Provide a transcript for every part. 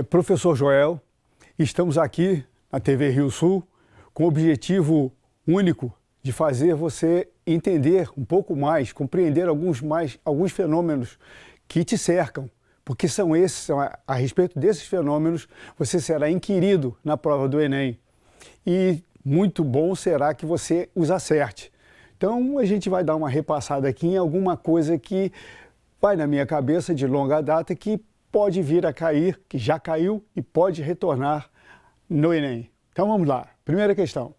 Professor Joel, estamos aqui na TV Rio Sul com o objetivo único de fazer você entender um pouco mais, compreender alguns fenômenos que te cercam, porque a respeito desses fenômenos, você será inquirido na prova do Enem. E muito bom será que você os acerte. Então, a gente vai dar uma repassada aqui em alguma coisa que vai na minha cabeça de longa data, que pode vir a cair, que já caiu e pode retornar no Enem. Então, vamos lá. Primeira questão.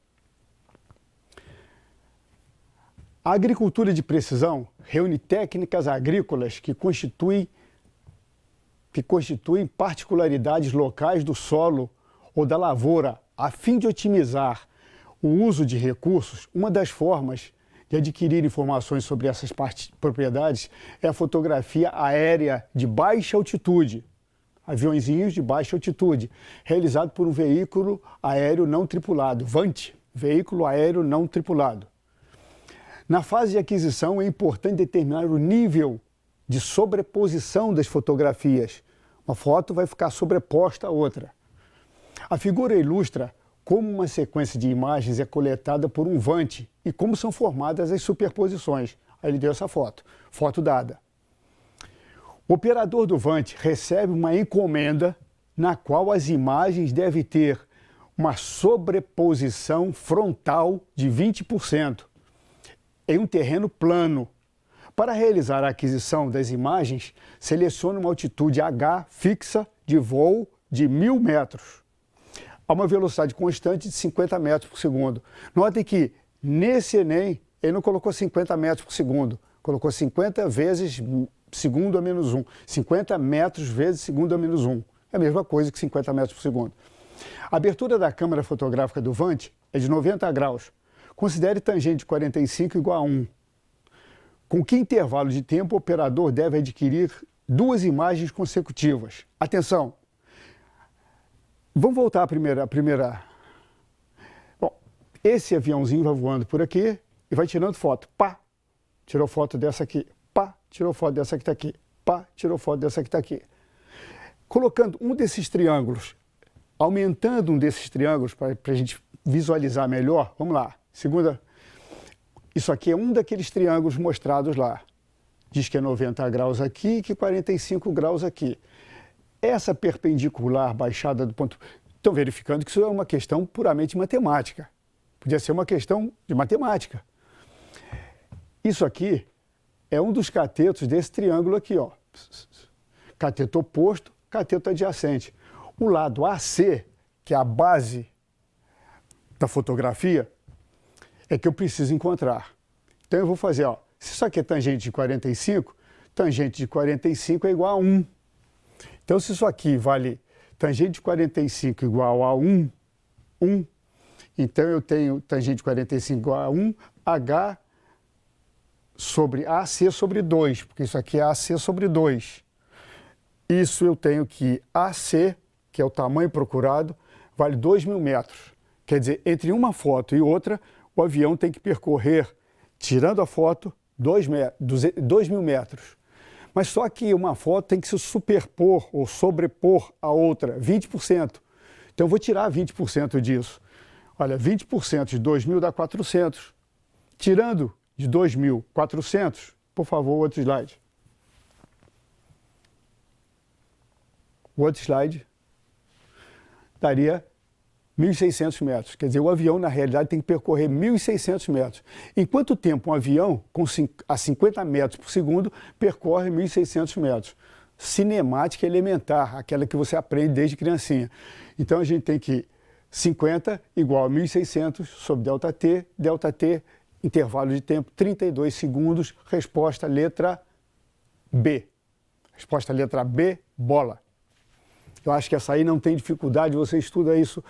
A agricultura de precisão reúne técnicas agrícolas que constituem particularidades locais do solo ou da lavoura, a fim de otimizar o uso de recursos. Uma das formas de adquirir informações sobre essas propriedades é a fotografia aérea de baixa altitude, aviõezinhos de baixa altitude, realizado por um veículo aéreo não tripulado, VANT, veículo aéreo não tripulado. Na fase de aquisição é importante determinar o nível de sobreposição das fotografias. Uma foto vai ficar sobreposta à outra. A figura ilustra como uma sequência de imagens é coletada por um VANT e como são formadas as superposições. Aí ele deu essa foto dada. O operador do VANT recebe uma encomenda na qual as imagens devem ter uma sobreposição frontal de 20% em um terreno plano. Para realizar a aquisição das imagens, selecione uma altitude H fixa de voo de 1.000 metros. A uma velocidade constante de 50 metros por segundo. Notem que nesse Enem ele não colocou 50 metros por segundo, colocou 50 vezes segundo a menos 1. 50 metros vezes segundo a menos 1. É a mesma coisa que 50 metros por segundo. A abertura da câmera fotográfica do VANT é de 90 graus. Considere tangente de 45 igual a 1. Com que intervalo de tempo o operador deve adquirir duas imagens consecutivas? Atenção! Vamos voltar à primeira. Bom, esse aviãozinho vai voando por aqui e vai tirando foto. Pá! Tirou foto dessa aqui. Pá! Tirou foto dessa que está aqui. Pá! Tirou foto dessa que está aqui. Colocando um desses triângulos, aumentando um desses triângulos para a gente visualizar melhor. Vamos lá. Segunda. Isso aqui é um daqueles triângulos mostrados lá. Diz que é 90 graus aqui e que 45 graus aqui. Essa perpendicular baixada do ponto... Estão verificando que isso é uma questão puramente matemática. Podia ser uma questão de matemática. Isso aqui é um dos catetos desse triângulo aqui, ó. Cateto oposto, cateto adjacente. O lado AC, que é a base da fotografia, é que eu preciso encontrar. Então eu vou fazer, ó, se isso aqui é tangente de 45, tangente de 45 é igual a 1. Então se isso aqui vale tangente de 45 igual a 1, então eu tenho tangente de 45 igual a 1, H sobre AC sobre 2, porque isso aqui é AC sobre 2. Isso eu tenho que AC, que é o tamanho procurado, vale 2.000 metros. Quer dizer, entre uma foto e outra, o avião tem que percorrer, tirando a foto, 2.000 metros. Mas só que uma foto tem que se superpor ou sobrepor a outra, 20%. Então eu vou tirar 20% disso. Olha, 20% de 2.000 dá 400. Tirando de 2.000, 400, por favor, outro slide. O outro slide daria 1.600 metros. Quer dizer, o avião, na realidade, tem que percorrer 1.600 metros. Em quanto tempo um avião, a 50 metros por segundo, percorre 1.600 metros? Cinemática elementar, aquela que você aprende desde criancinha. Então, a gente tem que 50 igual a 1.600 sobre ΔT, intervalo de tempo 32 segundos, resposta letra B. Resposta letra B, bola. Eu acho que essa aí não tem dificuldade, você estuda isso,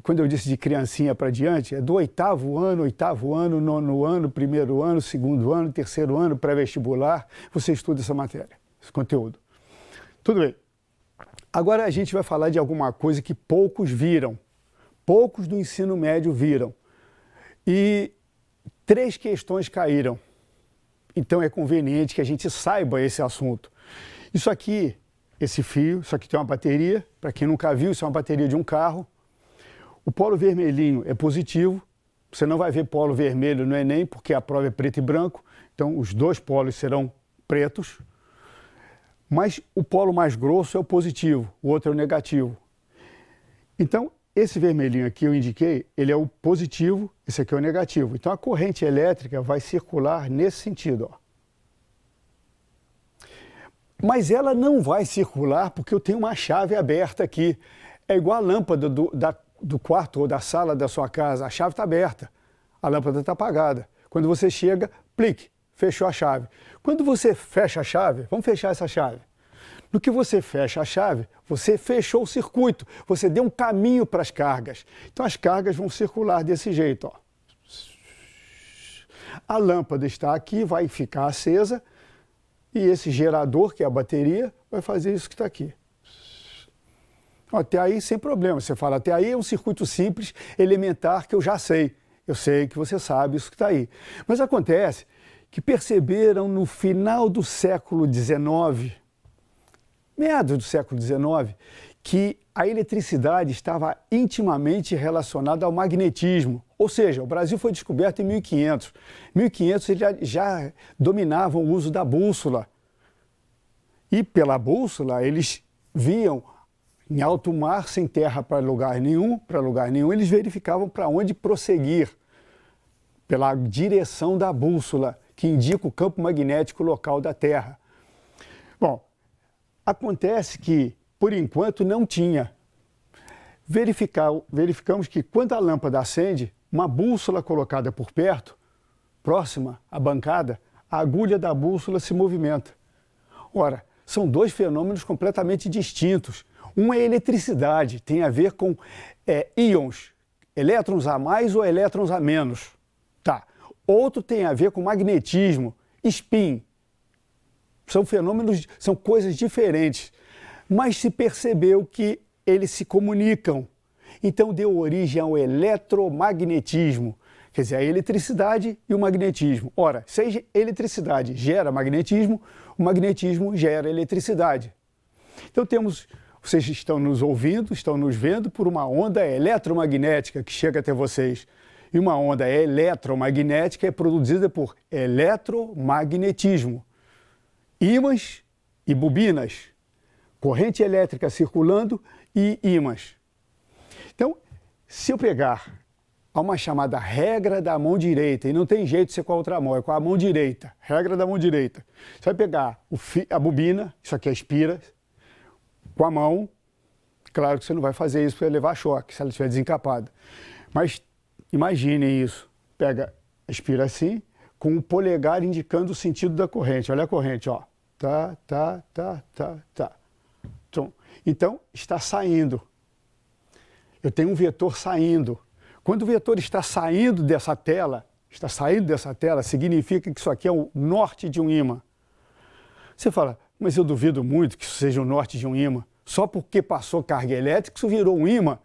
quando eu disse de criancinha para diante, é do oitavo ano, nono ano, primeiro ano, segundo ano, terceiro ano, pré-vestibular, você estuda essa matéria, esse conteúdo. Tudo bem. Agora a gente vai falar de alguma coisa que poucos viram, poucos do ensino médio viram. E 3 questões caíram. Então é conveniente que a gente saiba esse assunto. Isso aqui esse fio, isso aqui tem uma bateria, para quem nunca viu, isso é uma bateria de um carro. O polo vermelhinho é positivo, você não vai ver polo vermelho no Enem, porque a prova é preto e branco, então os dois polos serão pretos. Mas o polo mais grosso é o positivo, o outro é o negativo. Então, esse vermelhinho aqui eu indiquei, ele é o positivo, esse aqui é o negativo. Então a corrente elétrica vai circular nesse sentido, ó. Mas ela não vai circular porque eu tenho uma chave aberta aqui. É igual a lâmpada do quarto ou da sala da sua casa, a chave está aberta, a lâmpada está apagada. Quando você chega, plique, fechou a chave. Quando você fecha a chave, vamos fechar essa chave. No que você fecha a chave, você fechou o circuito, você deu um caminho para as cargas. Então as cargas vão circular desse jeito, ó. A lâmpada está aqui, vai ficar acesa, e esse gerador, que é a bateria, vai fazer isso que está aqui. Até aí, sem problema. Você fala, até aí é um circuito simples, elementar, que eu já sei. Eu sei que você sabe isso que está aí. Mas acontece que perceberam no final do século XIX, meados do século XIX, que a eletricidade estava intimamente relacionada ao magnetismo. Ou seja, o Brasil foi descoberto em 1500. Em 1500 eles já dominavam o uso da bússola. E pela bússola eles viam em alto mar, sem terra para lugar nenhum, eles verificavam para onde prosseguir, pela direção da bússola, que indica o campo magnético local da Terra. Bom, acontece que, por enquanto, não tinha. Verificamos que quando a lâmpada acende, uma bússola colocada por perto, próxima à bancada, a agulha da bússola se movimenta. Ora, são dois fenômenos completamente distintos. Um é eletricidade, tem a ver com íons, elétrons a mais ou elétrons a menos. Tá. Outro tem a ver com magnetismo, spin. São fenômenos, são coisas diferentes, mas se percebeu que eles se comunicam. Então deu origem ao eletromagnetismo, quer dizer, a eletricidade e o magnetismo. Ora, se a eletricidade gera magnetismo, o magnetismo gera eletricidade. Então vocês estão nos ouvindo, estão nos vendo por uma onda eletromagnética que chega até vocês. E uma onda eletromagnética é produzida por eletromagnetismo. Ímãs e bobinas, corrente elétrica circulando e ímãs. Então, se eu pegar uma chamada regra da mão direita, e não tem jeito de ser com a outra mão, é com a mão direita, regra da mão direita. Você vai pegar a bobina, isso aqui é espira, com a mão, claro que você não vai fazer isso para levar choque, se ela estiver desencapada. Mas imaginem isso, pega a espira assim, com o polegar indicando o sentido da corrente. Olha a corrente, ó. Tá. Então, está saindo. Eu tenho um vetor saindo. Quando o vetor está saindo dessa tela, significa que isso aqui é o norte de um ímã. Você fala, mas eu duvido muito que isso seja o norte de um ímã. Só porque passou carga elétrica, isso virou um ímã.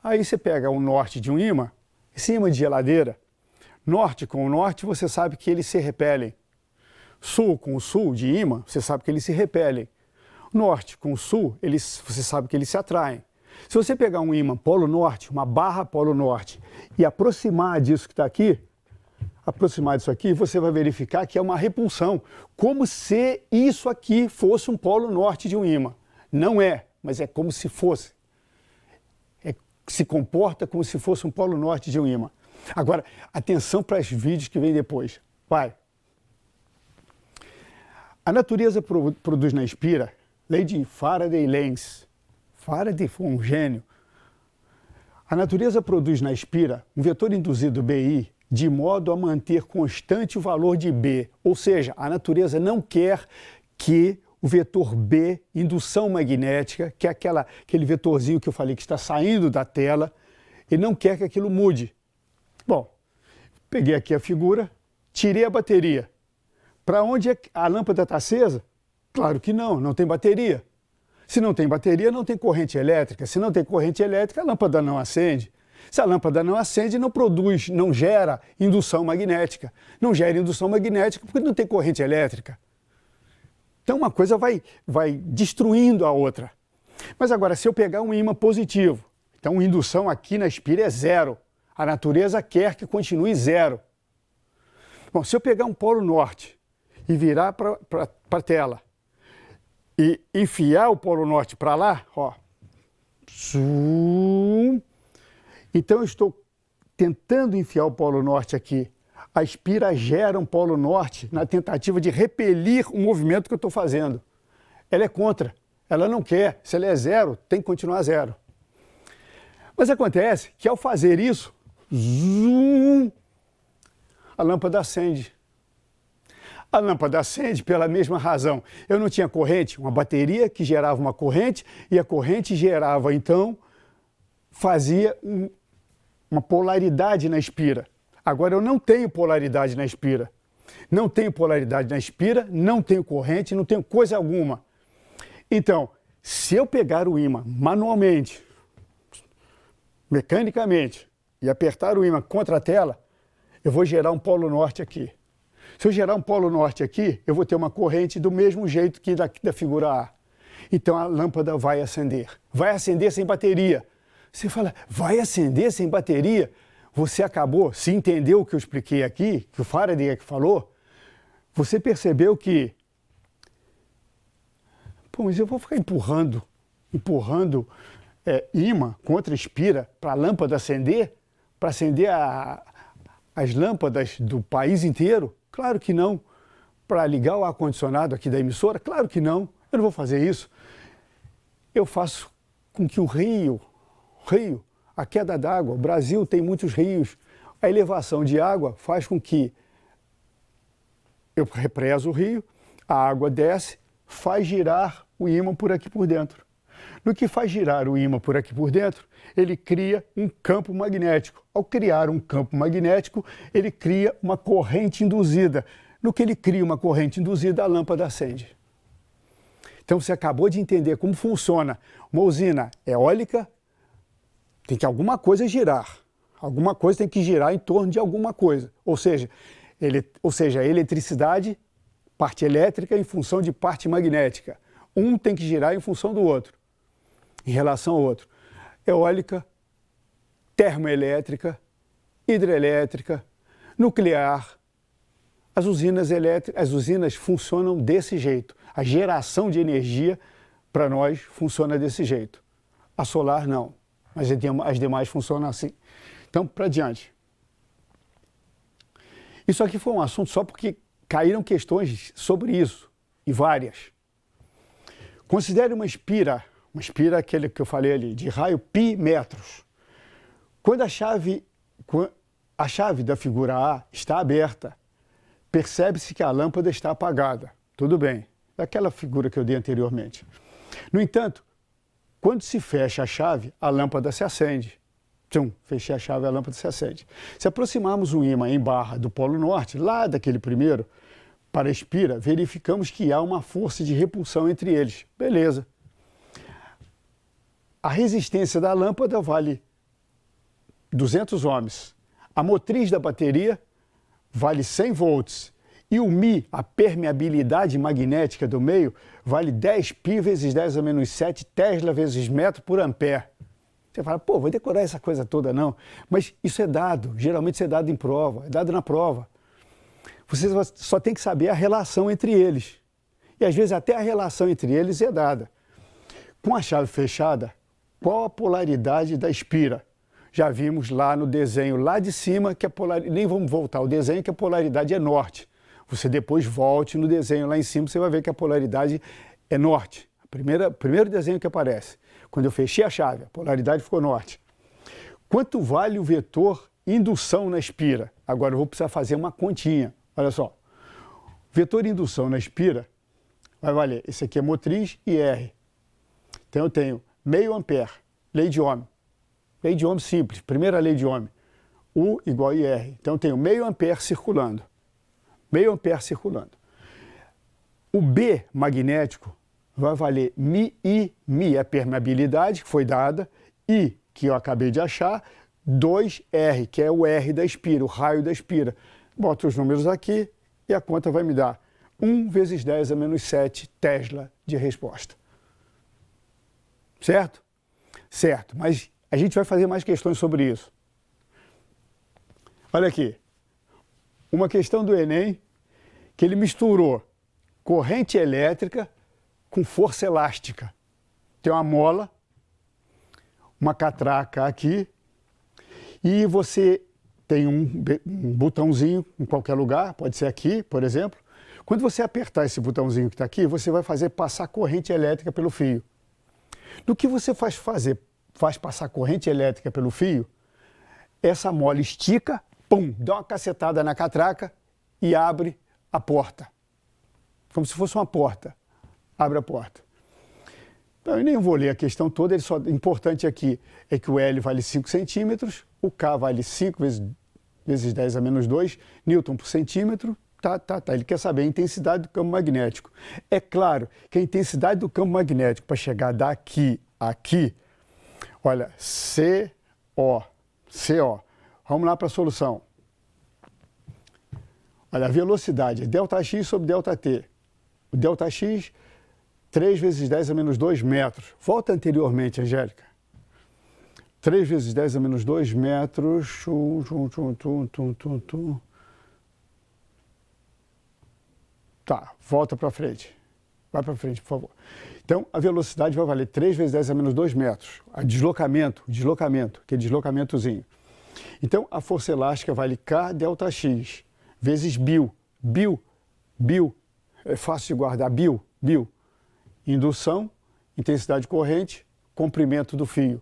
Aí você pega o norte de um ímã, esse ímã de geladeira, norte com o norte, você sabe que eles se repelem. Sul com o sul de ímã, você sabe que eles se repelem. Norte com o sul, você sabe que eles se atraem. Se você pegar um ímã polo norte, uma barra polo norte, e aproximar disso que está aqui, você vai verificar que é uma repulsão, como se isso aqui fosse um polo norte de um ímã. Não é, mas é como se fosse. Se comporta como se fosse um polo norte de um ímã. Agora, atenção para os vídeos que vêm depois. Vai. A natureza produz na espira, lei de Faraday-Lenz. Faraday foi um gênio. A natureza produz na espira um vetor induzido BI de modo a manter constante o valor de B. Ou seja, a natureza não quer que o vetor B, indução magnética, que é aquele vetorzinho que eu falei que está saindo da tela, ele não quer que aquilo mude. Bom, peguei aqui a figura, tirei a bateria. Para onde a lâmpada está acesa? Claro que não, não tem bateria. Se não tem bateria, não tem corrente elétrica. Se não tem corrente elétrica, a lâmpada não acende. Se a lâmpada não acende, não gera indução magnética. Não gera indução magnética porque não tem corrente elétrica. Então uma coisa vai destruindo a outra. Mas agora, se eu pegar um ímã positivo, então indução aqui na espira é zero. A natureza quer que continue zero. Bom, se eu pegar um polo norte e virar para a tela e enfiar o polo norte para lá, ó, zoom, então eu estou tentando enfiar o polo norte aqui. A espira gera um polo norte na tentativa de repelir o movimento que eu estou fazendo. Ela é contra, ela não quer. Se ela é zero, tem que continuar zero. Mas acontece que ao fazer isso, zoom, a lâmpada acende. A lâmpada acende pela mesma razão. Eu não tinha corrente, uma bateria que gerava uma corrente e a corrente gerava, então, fazia uma polaridade na espira. Agora eu não tenho polaridade na espira. Não tenho polaridade na espira, não tenho corrente, não tenho coisa alguma. Então, se eu pegar o ímã manualmente, mecanicamente, e apertar o ímã contra a tela, eu vou gerar um polo norte aqui. Se eu gerar um polo norte aqui, eu vou ter uma corrente do mesmo jeito que da figura A. Então a lâmpada vai acender. Vai acender sem bateria. Você fala, vai acender sem bateria? Você acabou, se entendeu o que eu expliquei aqui, que o Faraday aqui falou, você percebeu que, pô, mas eu vou ficar empurrando ímã contra espira para a lâmpada acender? Para acender as lâmpadas do país inteiro? Claro que não. Para ligar o ar-condicionado aqui da emissora? Claro que não. Eu não vou fazer isso. Eu faço com que o rio, a queda d'água, o Brasil tem muitos rios, a elevação de água faz com que eu represo o rio, a água desce, faz girar o ímã por aqui por dentro. No que faz girar o ímã por aqui por dentro, ele cria um campo magnético. Ao criar um campo magnético, ele cria uma corrente induzida. No que ele cria uma corrente induzida, a lâmpada acende. Então você acabou de entender como funciona uma usina eólica. Tem que alguma coisa girar. Alguma coisa tem que girar em torno de alguma coisa. Ou seja, a eletricidade, parte elétrica em função de parte magnética. Um tem que girar em função do outro, em relação ao outro. Eólica, termoelétrica, hidrelétrica, nuclear. As usinas funcionam desse jeito. A geração de energia, para nós, funciona desse jeito. A solar, não. Mas as demais funcionam assim. Então, para diante. Isso aqui foi um assunto só porque caíram questões sobre isso, e várias. Considere uma espira aquele que eu falei ali, de raio π metros. Quando a chave da figura A está aberta, percebe-se que a lâmpada está apagada. Tudo bem, daquela figura que eu dei anteriormente. No entanto, quando se fecha a chave, a lâmpada se acende. Fechei a chave, a lâmpada se acende. Se aproximarmos o ímã em barra do polo norte, lá daquele primeiro, para a espira, verificamos que há uma força de repulsão entre eles. Beleza. A resistência da lâmpada vale 200 ohms. A motriz da bateria vale 100 volts. E o μ, a permeabilidade magnética do meio, vale 10 π vezes 10 a menos 7 Tesla vezes metro por ampere. Você fala, pô, vou decorar essa coisa toda não. Mas isso é dado, geralmente isso é dado em prova, é dado na prova. Você só tem que saber a relação entre eles. E às vezes até a relação entre eles é dada. Com a chave fechada, qual a polaridade da espira? Já vimos lá no desenho lá de cima que a polaridade, nem vamos voltar ao desenho, que a polaridade é norte. Você depois volte no desenho lá em cima, você vai ver que a polaridade é norte. Primeiro desenho que aparece. Quando eu fechei a chave, a polaridade ficou norte. Quanto vale o vetor indução na espira? Agora eu vou precisar fazer uma continha. Olha só, vetor indução na espira vai valer, esse aqui é motriz e R. Então eu tenho meio ampere, lei de Ohm. Lei de Ohm simples, primeira lei de Ohm. U igual a IR. Então eu tenho meio ampere circulando. Meio ampere circulando. O B magnético vai valer μI. μI é a permeabilidade que foi dada, I, que eu acabei de achar, 2R, que é o R da espira, o raio da espira. Boto os números aqui e a conta vai me dar 1 vezes 10 a menos 7 Tesla de resposta. Certo? Certo, mas a gente vai fazer mais questões sobre isso. Olha aqui, uma questão do Enem que ele misturou corrente elétrica com força elástica. Tem uma mola, uma catraca aqui, e você tem um botãozinho em qualquer lugar, pode ser aqui, por exemplo. Quando você apertar esse botãozinho que está aqui, você vai fazer passar corrente elétrica pelo fio. Do que você faz passar corrente elétrica pelo fio, essa mola estica, pum, dá uma cacetada na catraca e abre a porta. Como se fosse uma porta. Abre a porta. Então, eu nem vou ler a questão toda, o importante aqui é que o L vale 5 centímetros, o K vale 5 vezes 10 a menos 2 newton por centímetro. Tá. Ele quer saber a intensidade do campo magnético. É claro que a intensidade do campo magnético para chegar daqui a aqui, olha, CO. Vamos lá para a solução. Olha, a velocidade é ΔX sobre ΔT. O ΔX, 3 vezes 10 a menos 2 metros. Volta anteriormente, Angélica. 3 vezes 10 a menos 2 metros. Tá, volta para frente. Vai para frente, por favor. Então, a velocidade vai valer 3 vezes 10 a menos 2 metros. O deslocamento, que é deslocamentozinho. Então, a força elástica vale K ΔX vezes Bill. Bill, é fácil de guardar, Bill. Indução, intensidade de corrente, comprimento do fio.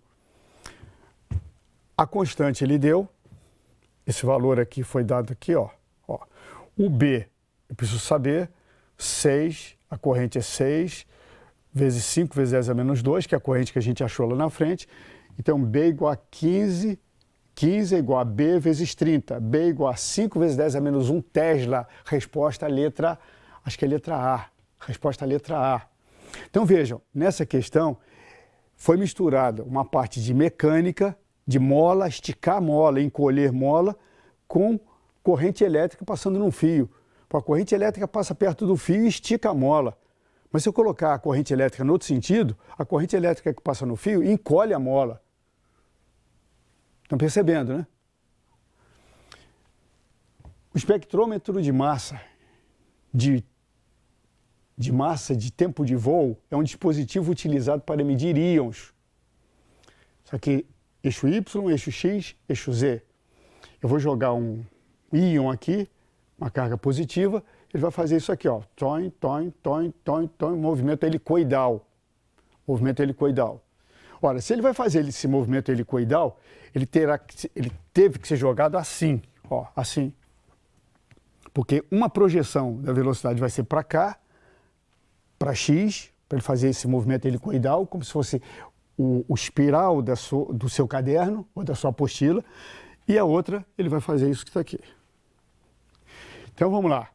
A constante ele deu, esse valor aqui foi dado aqui, ó. O B, eu preciso saber, 6, a corrente é 6, vezes 5 vezes 10 a menos 2, que é a corrente que a gente achou lá na frente. Então, B igual a 15, 15 é igual a B vezes 30. B igual a 5 vezes 10 a menos 1 Tesla. Resposta à letra, acho que é letra A. Resposta à letra A. Então, vejam, nessa questão foi misturada uma parte de mecânica, de mola, esticar mola, encolher mola, com corrente elétrica passando num fio. A corrente elétrica passa perto do fio e estica a mola. Mas se eu colocar a corrente elétrica no outro sentido, a corrente elétrica que passa no fio encolhe a mola. Estão percebendo, né? O espectrômetro de massa, de tempo de voo, é um dispositivo utilizado para medir íons. Isso aqui, eixo Y, eixo X, eixo Z. Eu vou jogar um íon aqui, uma carga positiva, ele vai fazer isso aqui, ó, toin, movimento helicoidal. Ora, se ele vai fazer esse movimento helicoidal, ele teve que ser jogado assim, ó, assim. Porque uma projeção da velocidade vai ser para cá, para X, para ele fazer esse movimento helicoidal, como se fosse o espiral do seu caderno ou da sua apostila, e a outra ele vai fazer isso que está aqui. Então vamos lá.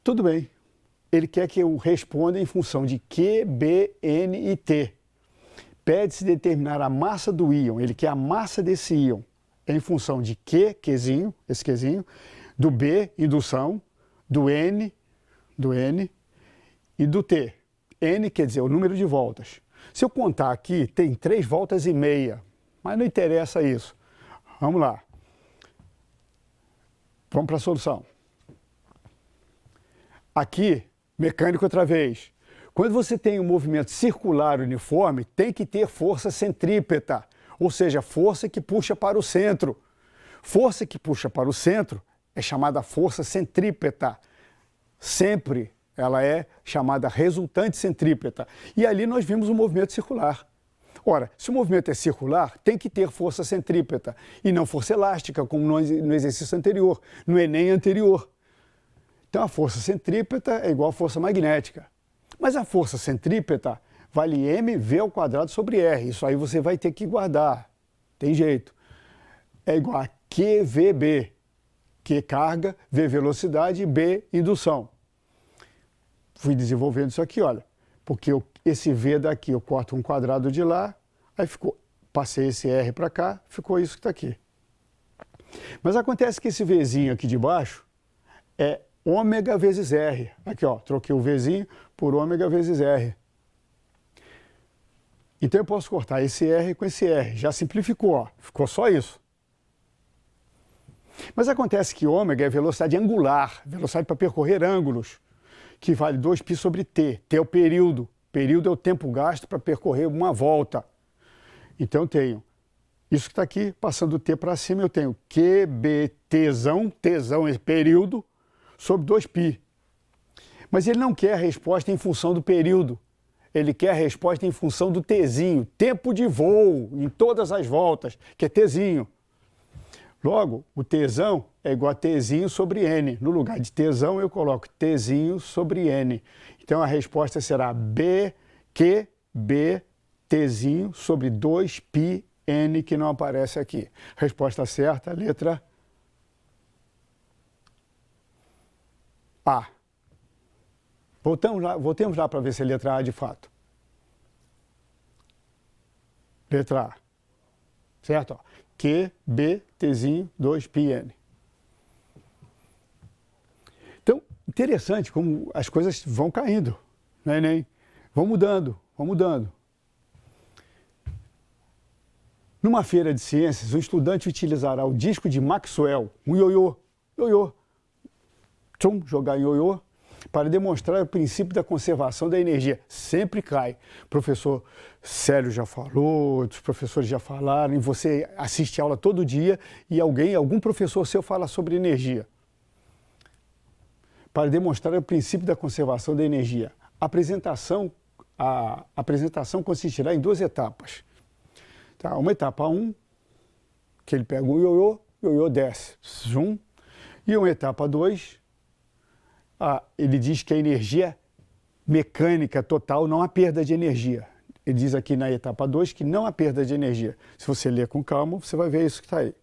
Tudo bem. Ele quer que eu responda em função de Q, B, N e T. Pede-se determinar a massa do íon. Ele quer a massa desse íon em função de Q, Qzinho, esse Qzinho, do B, indução, do N e do T. N quer dizer o número de voltas. Se eu contar aqui, tem 3 voltas e meia, mas não interessa isso. Vamos lá. Vamos para a solução. Aqui, mecânico outra vez. Quando você tem um movimento circular uniforme, tem que ter força centrípeta, ou seja, força que puxa para o centro. Força que puxa para o centro é chamada força centrípeta. Sempre ela é chamada resultante centrípeta. E ali nós vimos um movimento circular. Ora, se o movimento é circular, tem que ter força centrípeta e não força elástica, como no exercício anterior, no Enem anterior. Então a força centrípeta é igual a força magnética. Mas a força centrípeta vale mv² sobre r. Isso aí você vai ter que guardar. Tem jeito. É igual a QVB. Q carga, V velocidade, B indução. Fui desenvolvendo isso aqui, olha. Porque esse V daqui eu corto um quadrado de lá, aí passei esse R para cá, ficou isso que está aqui. Mas acontece que esse Vzinho aqui de baixo é ômega vezes R. Aqui, ó, troquei o Vzinho por ômega vezes R. Então eu posso cortar esse R com esse R. Já simplificou, ó. Ficou só isso. Mas acontece que ômega é velocidade angular, velocidade para percorrer ângulos, que vale 2π sobre t. T é o período. Período é o tempo gasto para percorrer uma volta. Então eu tenho isso que está aqui, passando o t para cima, eu tenho QBTzão, Tzão é período, sobre 2π. Mas ele não quer a resposta em função do período. Ele quer a resposta em função do Tzinho, tempo de voo, em todas as voltas, que é Tzinho. Logo, o Tzão é igual a Tzinho sobre N. No lugar de Tzão, eu coloco Tzinho sobre N. Então, a resposta será BQB Tzinho sobre 2πN, que não aparece aqui. Resposta certa, letra A. Voltemos lá para ver se é letra A de fato. Letra A. Certo? Ó. QB Tzinho 2πN. Então, interessante como as coisas vão caindo, né, Enem? Vão mudando, vão mudando. Numa feira de ciências, o estudante utilizará o disco de Maxwell, um ioiô, jogar ioiô, para demonstrar o princípio da conservação da energia. Sempre cai. O professor Célio já falou, outros professores já falaram, e você assiste aula todo dia e algum professor seu fala sobre energia. Para demonstrar o princípio da conservação da energia. A apresentação consistirá em 2 etapas. Tá? Uma etapa 1, que ele pega um ioiô desce, zoom, e uma etapa 2, ele diz que a energia mecânica total, não há perda de energia. Ele diz aqui na etapa 2 que não há perda de energia. Se você ler com calma, você vai ver isso que está aí.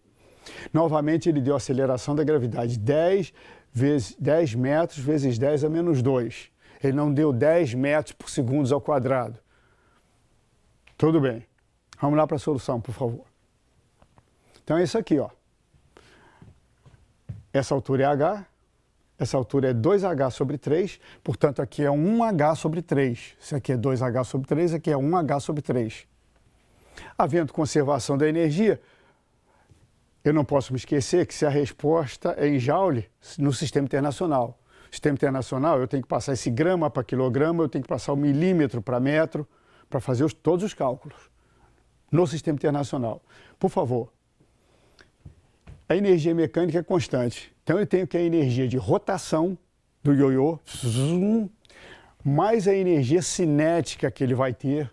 Novamente, ele deu a aceleração da gravidade 10 metros vezes 10 a menos 2. Ele não deu 10 metros por segundo ao quadrado. Tudo bem. Vamos lá para a solução, por favor. Então é isso aqui, ó. Essa altura é H. Essa altura é 2H sobre 3, portanto, aqui é 1H sobre 3. Isso aqui é 2H sobre 3, aqui é 1H sobre 3. Havendo conservação da energia, eu não posso me esquecer que se a resposta é em Joule, no sistema internacional. No sistema internacional, eu tenho que passar esse grama para quilograma, eu tenho que passar o milímetro para metro, para fazer todos os cálculos. No sistema internacional. Por favor. A energia mecânica é constante. Então, eu tenho que a energia de rotação do ioiô, mais a energia cinética que ele vai ter,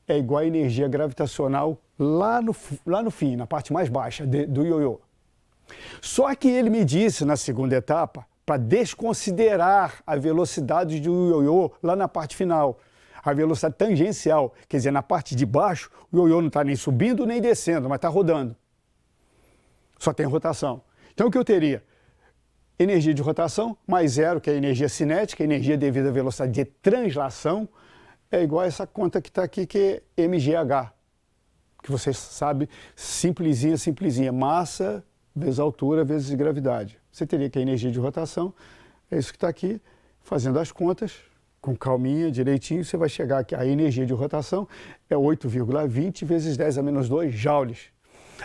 é igual à energia gravitacional lá no fim, na parte mais baixa do ioiô. Só que ele me disse, na segunda etapa, para desconsiderar a velocidade do ioiô lá na parte final. A velocidade tangencial, quer dizer, na parte de baixo, o ioiô não está nem subindo nem descendo, mas está rodando. Só tem rotação. Então, o que eu teria? Energia de rotação mais 0, que é a energia cinética, energia devido à velocidade de translação, é igual a essa conta que está aqui, que é mgh. Que você sabe, simplesinha. Massa vezes altura vezes gravidade. Você teria que a energia de rotação, é isso que está aqui, fazendo as contas, com calminha, direitinho, você vai chegar aqui. A energia de rotação é 8,20 vezes 10 a menos 2 joules.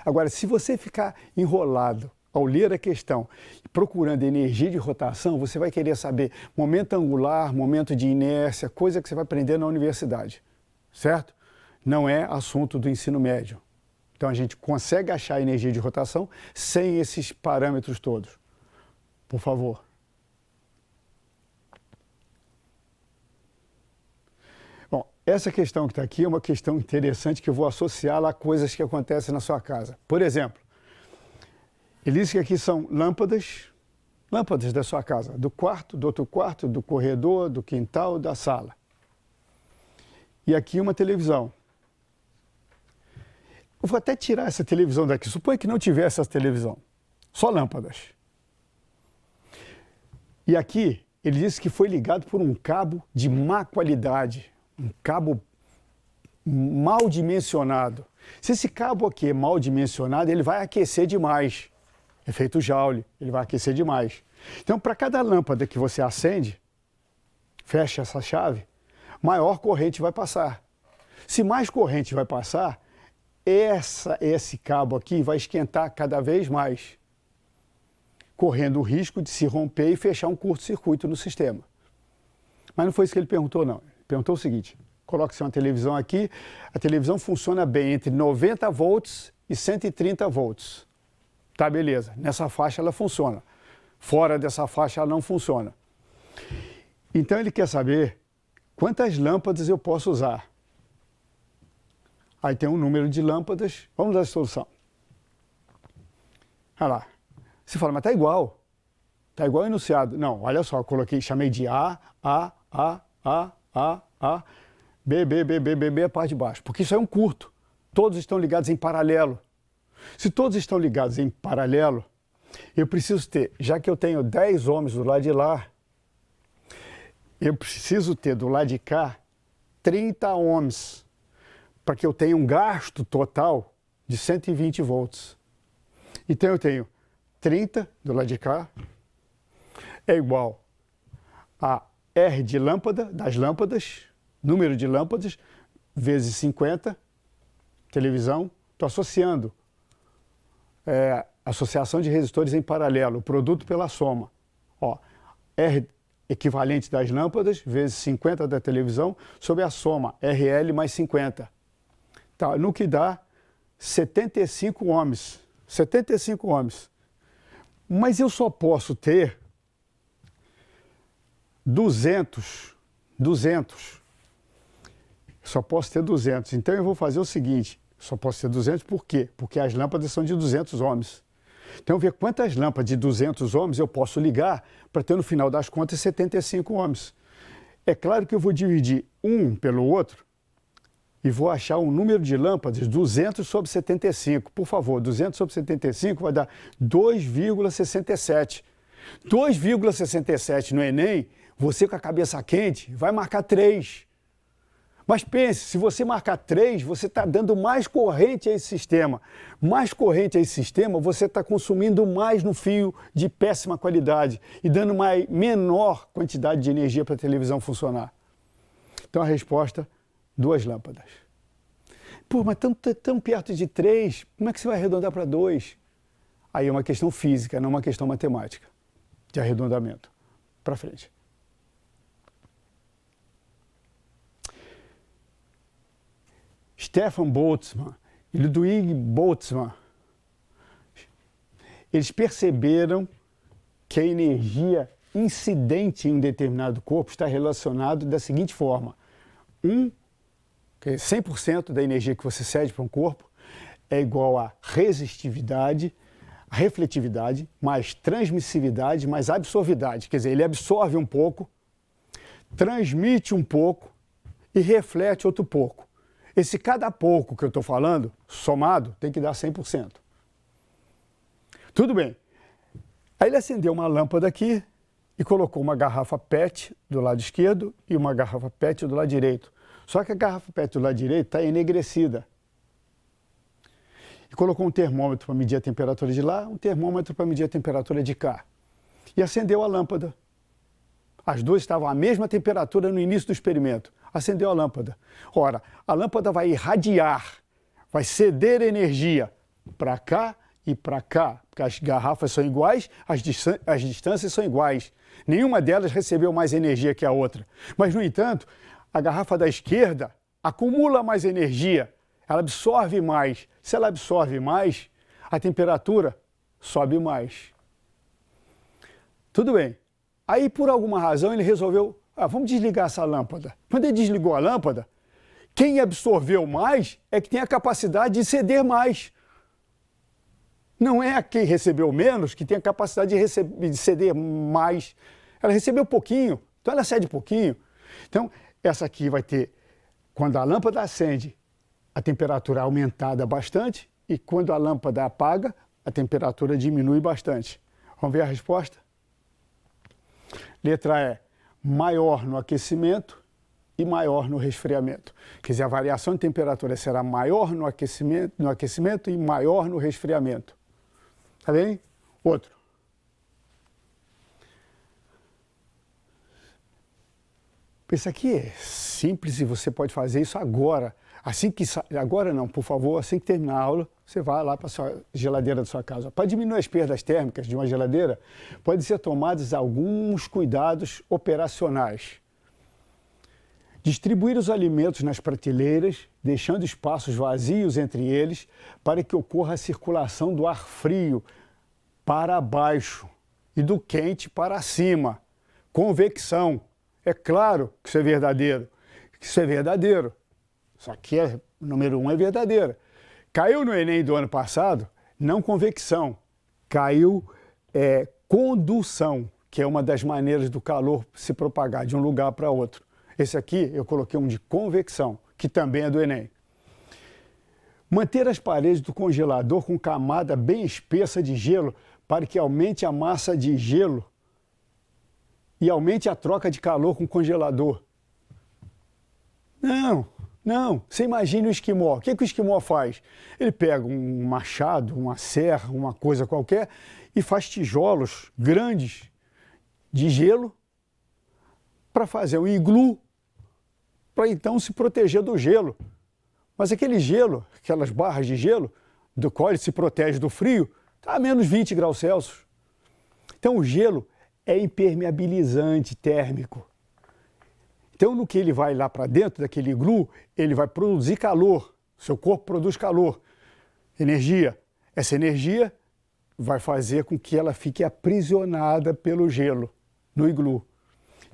Agora, se você ficar enrolado ao ler a questão, procurando energia de rotação, você vai querer saber momento angular, momento de inércia, coisa que você vai aprender na universidade, certo? Não é assunto do ensino médio. Então, a gente consegue achar a energia de rotação sem esses parâmetros todos. Por favor. Bom, essa questão que está aqui é uma questão interessante que eu vou associá-la a coisas que acontecem na sua casa. Por exemplo, ele diz que aqui são lâmpadas da sua casa, do quarto, do outro quarto, do corredor, do quintal, da sala. E aqui uma televisão. Eu vou até tirar essa televisão daqui. Suponha que não tivesse essa televisão. Só lâmpadas. E aqui, ele disse que foi ligado por um cabo de má qualidade. Um cabo mal dimensionado. Se esse cabo aqui é mal dimensionado, ele vai aquecer demais. efeito Joule, ele vai aquecer demais. Então, para cada lâmpada que você acende, fecha essa chave, maior corrente vai passar. Se mais corrente vai passar, esse cabo aqui vai esquentar cada vez mais, correndo o risco de se romper e fechar um curto-circuito no sistema. Mas não foi isso que ele perguntou, não. Ele perguntou o seguinte: coloque-se uma televisão aqui, a televisão funciona bem entre 90 volts e 130 volts. Tá, beleza. Nessa faixa ela funciona. Fora dessa faixa ela não funciona. Então ele quer saber quantas lâmpadas eu posso usar. Aí tem um número de lâmpadas. Vamos dar a solução. Olha lá. Você fala, mas tá igual. Tá igual enunciado. Não, olha só, eu coloquei, chamei de A, B, a parte de baixo. Porque isso é um curto. Todos estão ligados em paralelo. Se todos estão ligados em paralelo, eu preciso ter, já que eu tenho 10 ohms do lado de lá, eu preciso ter do lado de cá 30 ohms, para que eu tenha um gasto total de 120 volts. Então eu tenho 30 do lado de cá, é igual a R de lâmpada, das lâmpadas, número de lâmpadas, vezes 50, televisão. Estou associando associação de resistores em paralelo, o produto pela soma. Ó, R equivalente das lâmpadas, vezes 50 da televisão, sobre a soma, RL mais 50. Tá, no que dá 75 ohms. 75 ohms. Mas eu só posso ter 200. Só posso ter 200. Então eu vou fazer o seguinte, só posso ter 200 por quê? Porque as lâmpadas são de 200 ohms. Então, ver quantas lâmpadas de 200 ohms eu posso ligar para ter, no final das contas, 75 ohms. É claro que eu vou dividir um pelo outro e vou achar um número de lâmpadas, 200 sobre 75. Por favor, 200 sobre 75 vai dar 2,67. 2,67 no Enem, você com a cabeça quente vai marcar 3. Mas pense, se você marcar 3, você está dando mais corrente a esse sistema. Mais corrente a esse sistema, você está consumindo mais no fio de péssima qualidade e dando menor quantidade de energia para a televisão funcionar. Então a resposta, 2 lâmpadas. Pô, mas tão perto de 3, como é que você vai arredondar para 2? Aí é uma questão física, não uma questão matemática de arredondamento. Para frente. Stefan Boltzmann e Ludwig Boltzmann, eles perceberam que a energia incidente em um determinado corpo está relacionado da seguinte forma: que é 100% da energia que você cede para um corpo é igual a resistividade, refletividade, mais transmissividade, mais absorvidade. Quer dizer, ele absorve um pouco, transmite um pouco e reflete outro pouco. Esse cada pouco que eu estou falando, somado, tem que dar 100%. Tudo bem. Aí ele acendeu uma lâmpada aqui e colocou uma garrafa PET do lado esquerdo e uma garrafa PET do lado direito. Só que a garrafa PET do lado direito está enegrecida. E colocou um termômetro para medir a temperatura de lá, um termômetro para medir a temperatura de cá. E acendeu a lâmpada. As duas estavam à mesma temperatura no início do experimento. Acendeu a lâmpada. Ora, a lâmpada vai irradiar, vai ceder energia para cá e para cá, porque as garrafas são iguais, as distâncias são iguais. Nenhuma delas recebeu mais energia que a outra. Mas, no entanto, a garrafa da esquerda acumula mais energia, ela absorve mais. Se ela absorve mais, a temperatura sobe mais. Tudo bem. Aí, por alguma razão, ele resolveu, vamos desligar essa lâmpada. Quando ele desligou a lâmpada, quem absorveu mais é que tem a capacidade de ceder mais. Não é quem recebeu menos que tem a capacidade de ceder mais. Ela recebeu pouquinho, então ela cede pouquinho. Então, essa aqui vai ter, quando a lâmpada acende, a temperatura é aumentada bastante, e quando a lâmpada apaga, a temperatura diminui bastante. Vamos ver a resposta? Letra E, maior no aquecimento e maior no resfriamento. Quer dizer, a variação de temperatura será maior no aquecimento e maior no resfriamento. Tá bem? Outro. Isso aqui é simples e você pode fazer isso agora. Agora não, por favor, assim que terminar a aula, você vai lá para a sua geladeira da sua casa. Para diminuir as perdas térmicas de uma geladeira, podem ser tomados alguns cuidados operacionais. Distribuir os alimentos nas prateleiras, deixando espaços vazios entre eles, para que ocorra a circulação do ar frio para baixo e do quente para cima. Convecção. É claro que isso é verdadeiro. Isso é verdadeiro. Isso aqui é, número 1 é verdadeira. Caiu no Enem do ano passado, não convecção, caiu condução, que é uma das maneiras do calor se propagar de um lugar para outro. Esse aqui eu coloquei um de convecção, que também é do Enem. Manter as paredes do congelador com camada bem espessa de gelo para que aumente a massa de gelo e aumente a troca de calor com o congelador. Não. Você imagina o esquimó. O que o esquimó faz? Ele pega um machado, uma serra, uma coisa qualquer e faz tijolos grandes de gelo para fazer um iglu, para então se proteger do gelo. Mas aquele gelo, aquelas barras de gelo, do qual ele se protege do frio, está a menos 20 graus Celsius. Então o gelo é impermeabilizante térmico. Então, no que ele vai lá para dentro daquele iglu, ele vai produzir calor. Seu corpo produz calor, energia. Essa energia vai fazer com que ela fique aprisionada pelo gelo no iglu.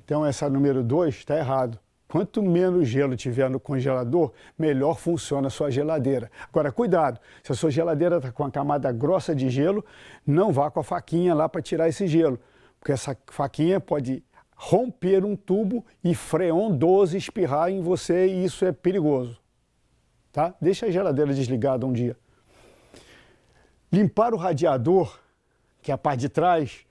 Então, essa número 2 está errado. Quanto menos gelo tiver no congelador, melhor funciona a sua geladeira. Agora, cuidado, se a sua geladeira está com uma camada grossa de gelo, não vá com a faquinha lá para tirar esse gelo, porque essa faquinha pode romper um tubo e Freon 12 espirrar em você e isso é perigoso. Tá? Deixa a geladeira desligada um dia. Limpar o radiador, que é a parte de trás,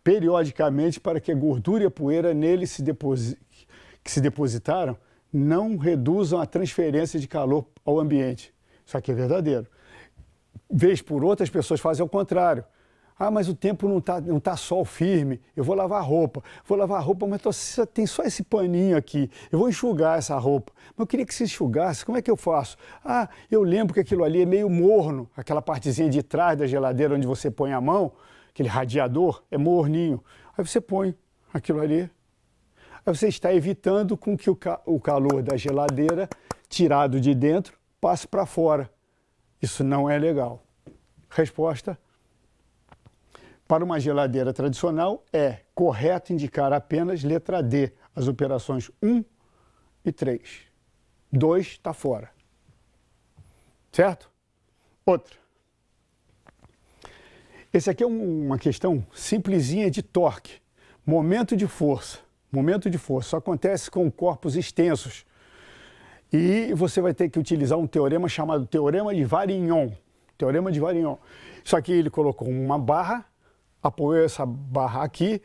periodicamente para que a gordura e a poeira nele que se depositaram não reduzam a transferência de calor ao ambiente. Isso aqui é verdadeiro. Vez por outra, as pessoas fazem ao contrário. Ah, mas o tempo não tá sol firme, eu vou lavar roupa, mas tem só esse paninho aqui, eu vou enxugar essa roupa. Mas eu queria que se enxugasse, como é que eu faço? Ah, eu lembro que aquilo ali é meio morno, aquela partezinha de trás da geladeira onde você põe a mão, aquele radiador, é morninho. Aí você põe aquilo ali, aí você está evitando com que o calor da geladeira, tirado de dentro, passe para fora. Isso não é legal. Resposta: para uma geladeira tradicional, é correto indicar apenas letra D, as operações 1 e 3. 2 está fora. Certo? Outra. Esse aqui é uma questão simplesinha de torque. Momento de força. Momento de força. Só acontece com corpos extensos. E você vai ter que utilizar um teorema chamado Teorema de Varignon. Teorema de Varignon. Só que ele colocou uma barra, apoiou essa barra aqui,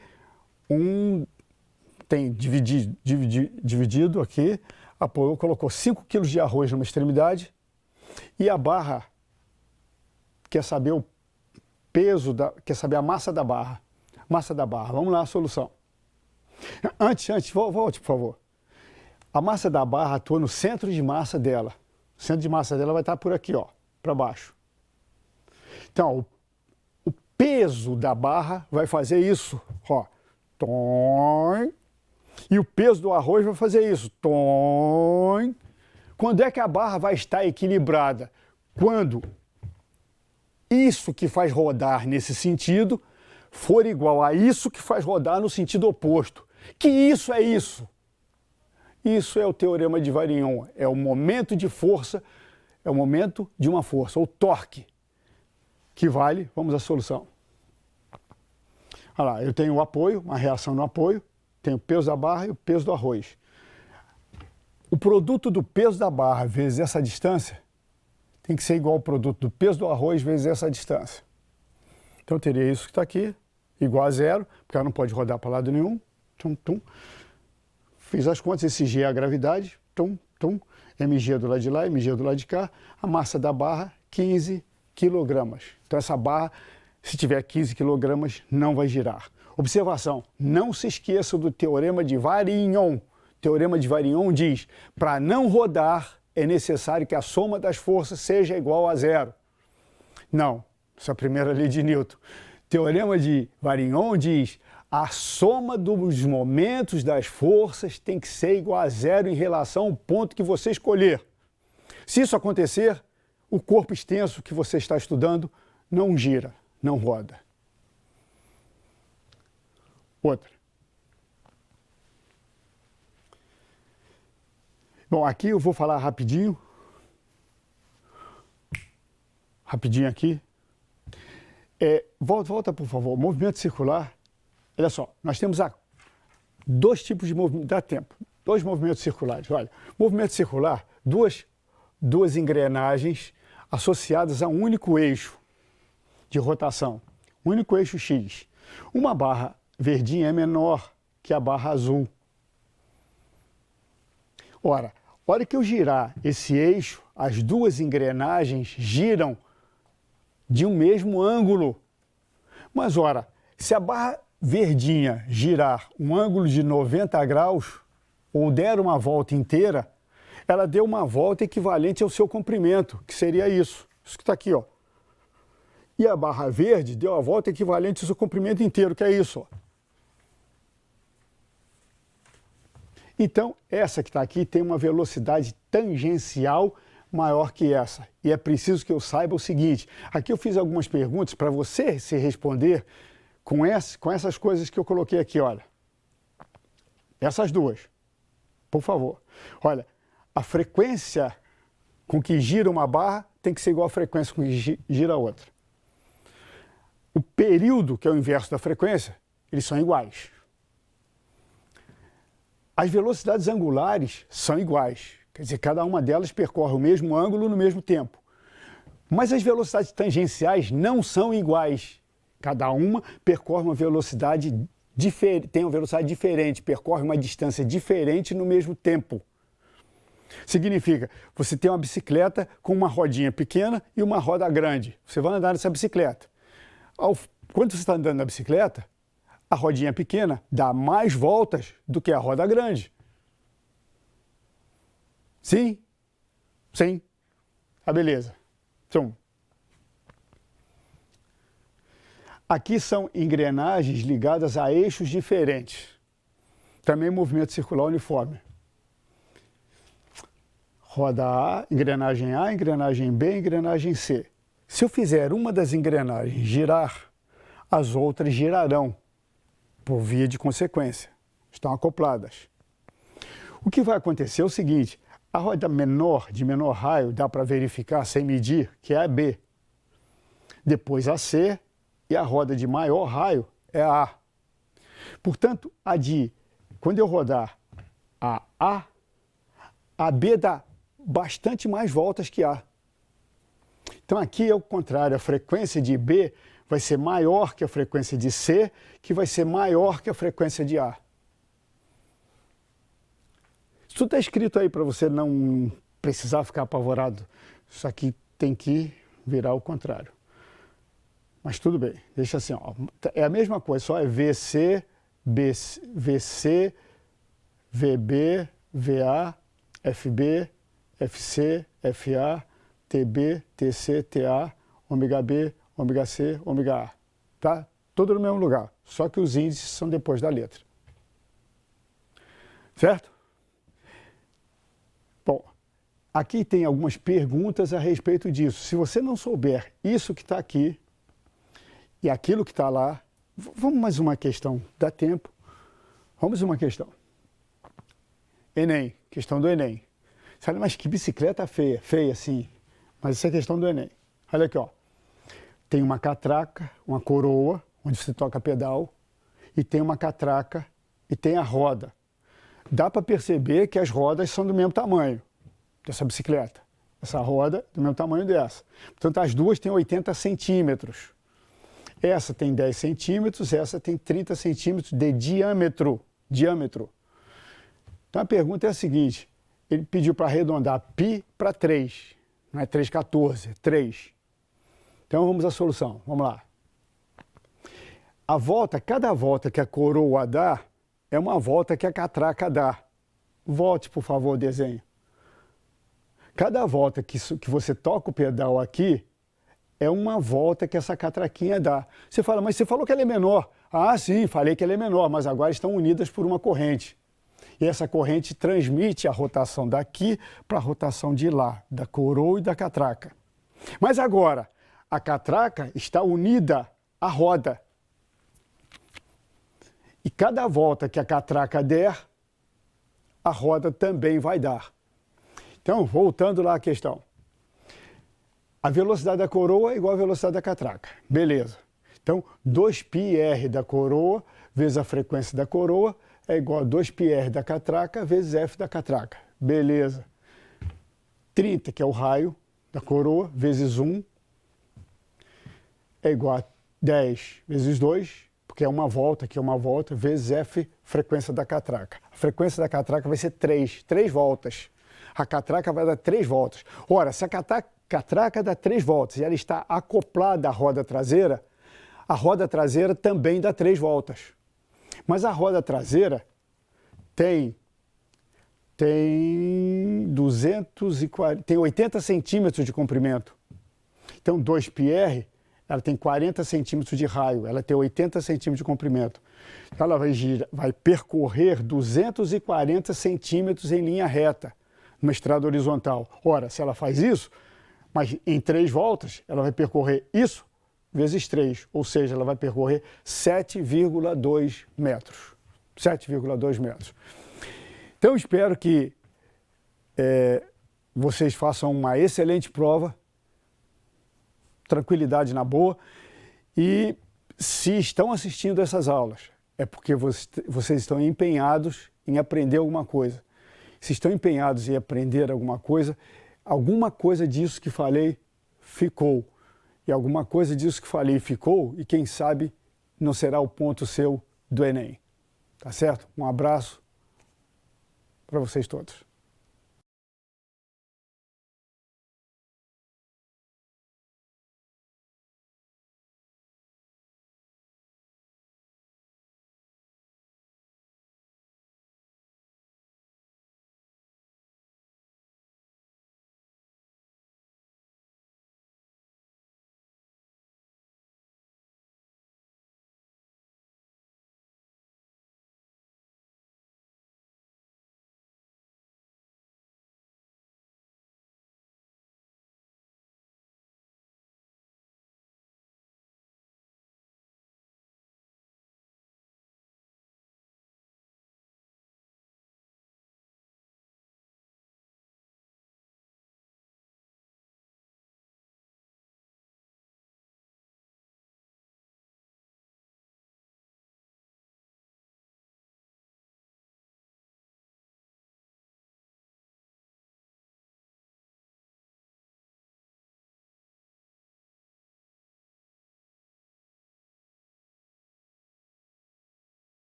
tem dividido aqui, apoiou, colocou 5 kg de arroz numa extremidade e a barra quer saber o peso, quer saber a massa da barra. Massa da barra, vamos lá, a solução. Antes, volte, por favor. A massa da barra atua no centro de massa dela. O centro de massa dela vai estar por aqui, ó, para baixo. Então, o peso da barra vai fazer isso, ó. Tom. E o peso do arroz vai fazer isso. Tom. Quando é que a barra vai estar equilibrada? Quando isso que faz rodar nesse sentido for igual a isso que faz rodar no sentido oposto. Que isso é isso? Isso é o Teorema de Varignon. É o momento de força, é o momento de uma força, o torque, que vale, vamos à solução. Olha lá, eu tenho o apoio, uma reação no apoio, tenho o peso da barra e o peso do arroz. O produto do peso da barra vezes essa distância tem que ser igual ao produto do peso do arroz vezes essa distância. Então eu teria isso que está aqui, igual a zero, porque ela não pode rodar para lado nenhum. Tum, tum. Fiz as contas, esse G é a gravidade, tum, tum, mg do lado de lá, mg do lado de cá, a massa da barra, 15 kg. Então essa barra Se tiver 15 kg, não vai girar. Observação, não se esqueça do teorema de Varignon. O teorema de Varignon diz, para não rodar, é necessário que a soma das forças seja igual a zero. Não, essa é a primeira lei de Newton. O teorema de Varignon diz, a soma dos momentos das forças tem que ser igual a zero em relação ao ponto que você escolher. Se isso acontecer, o corpo extenso que você está estudando não gira, não roda. Outra. Bom, aqui eu vou falar rapidinho. Rapidinho aqui. Volta, por favor. Movimento circular. Olha só, nós temos dois tipos de movimento. Dá tempo. Dois movimentos circulares. Olha, movimento circular, duas engrenagens associadas a um único eixo de rotação. Um único eixo X. Uma barra verdinha é menor que a barra azul. Ora, a hora que eu girar esse eixo, as duas engrenagens giram de um mesmo ângulo. Mas, ora, se a barra verdinha girar um ângulo de 90 graus, ou der uma volta inteira, ela deu uma volta equivalente ao seu comprimento, que seria isso. Isso que está aqui, ó. E a barra verde deu a volta equivalente ao seu comprimento inteiro, que é isso, ó. Então, essa que está aqui tem uma velocidade tangencial maior que essa. E é preciso que eu saiba o seguinte, aqui eu fiz algumas perguntas para você se responder com essas coisas que eu coloquei aqui, olha. Essas duas, por favor. Olha, a frequência com que gira uma barra tem que ser igual à frequência com que gira a outra. O período, que é o inverso da frequência, eles são iguais. As velocidades angulares são iguais, quer dizer, cada uma delas percorre o mesmo ângulo no mesmo tempo. Mas as velocidades tangenciais não são iguais. Cada uma percorre uma velocidade tem uma velocidade diferente, percorre uma distância diferente no mesmo tempo. Significa, você tem uma bicicleta com uma rodinha pequena e uma roda grande. Você vai andar nessa bicicleta. Quando você está andando na bicicleta, a rodinha pequena dá mais voltas do que a roda grande. Sim? Sim. Ah, beleza. Então, aqui são engrenagens ligadas a eixos diferentes. Também movimento circular uniforme. Roda A, engrenagem B, engrenagem C. Se eu fizer uma das engrenagens girar, as outras girarão. Por via de consequência, estão acopladas. O que vai acontecer é o seguinte, a roda menor, de menor raio, dá para verificar sem medir, que é a B. Depois a C e a roda de maior raio é a A. Portanto, quando eu rodar a B dá bastante mais voltas que A. Então aqui é o contrário, a frequência de B vai ser maior que a frequência de C, que vai ser maior que a frequência de A. Isso está escrito aí para você não precisar ficar apavorado. Isso aqui tem que virar ao contrário. Mas tudo bem, deixa assim, ó. É a mesma coisa, só é VC, VC, VB, VA, FB, FC, FA, TB, TC, TA, ômega B, ômega C, ômega A. Tá? Tudo no mesmo lugar, só que os índices são depois da letra. Certo? Bom, aqui tem algumas perguntas a respeito disso. Se você não souber isso que está aqui e aquilo que está lá, vamos mais uma questão, dá tempo. Vamos uma questão. Enem, questão do Enem. Sabe, mas que bicicleta feia, feia sim. Mas isso é questão do Enem. Olha aqui, ó. Tem uma catraca, uma coroa, onde você toca pedal, e tem uma catraca e tem a roda. Dá para perceber que as rodas são do mesmo tamanho dessa bicicleta. Essa roda do mesmo tamanho dessa. Portanto, as duas têm 80 centímetros. Essa tem 10 centímetros, essa tem 30 centímetros de diâmetro. Então a pergunta é a seguinte, ele pediu para arredondar π para 3, não é 3,14, é 3. Então vamos à solução, vamos lá. A volta, cada volta que a coroa dá, é uma volta que a catraca dá. Volte, por favor, o desenho. Cada volta que você toca o pedal aqui, é uma volta que essa catraquinha dá. Você fala, mas você falou que ela é menor. Ah, sim, falei que ela é menor, mas agora estão unidas por uma corrente. E essa corrente transmite a rotação daqui para a rotação de lá, da coroa e da catraca. Mas agora, a catraca está unida à roda. E cada volta que a catraca der, a roda também vai dar. Então, voltando lá à questão. A velocidade da coroa é igual à velocidade da catraca. Beleza. Então, 2πr da coroa vezes a frequência da coroa é igual a 2πr da catraca vezes f da catraca. Beleza. 30, que é o raio da coroa, vezes 1, é igual a 10 vezes 2, porque é uma volta, aqui é uma volta, vezes f, frequência da catraca. A frequência da catraca vai ser 3 voltas. A catraca vai dar 3 voltas. Ora, se a catraca dá 3 voltas e ela está acoplada à roda traseira, a roda traseira também dá 3 voltas. Mas a roda traseira tem 80 centímetros de comprimento. Então, 2πr, ela tem 40 centímetros de raio, ela tem 80 centímetros de comprimento. Ela vai percorrer 240 centímetros em linha reta, numa estrada horizontal. Ora, se ela faz isso, mas em 3 voltas, ela vai percorrer isso vezes 3, ou seja, ela vai percorrer 7,2 metros. 7,2 metros. Então, espero que vocês façam uma excelente prova, tranquilidade na boa, e se estão assistindo essas aulas, é porque vocês estão empenhados em aprender alguma coisa. Se estão empenhados em aprender alguma coisa disso que falei ficou. E alguma coisa disso que falei ficou, e quem sabe não será o ponto seu do Enem. Tá certo? Um abraço para vocês todos.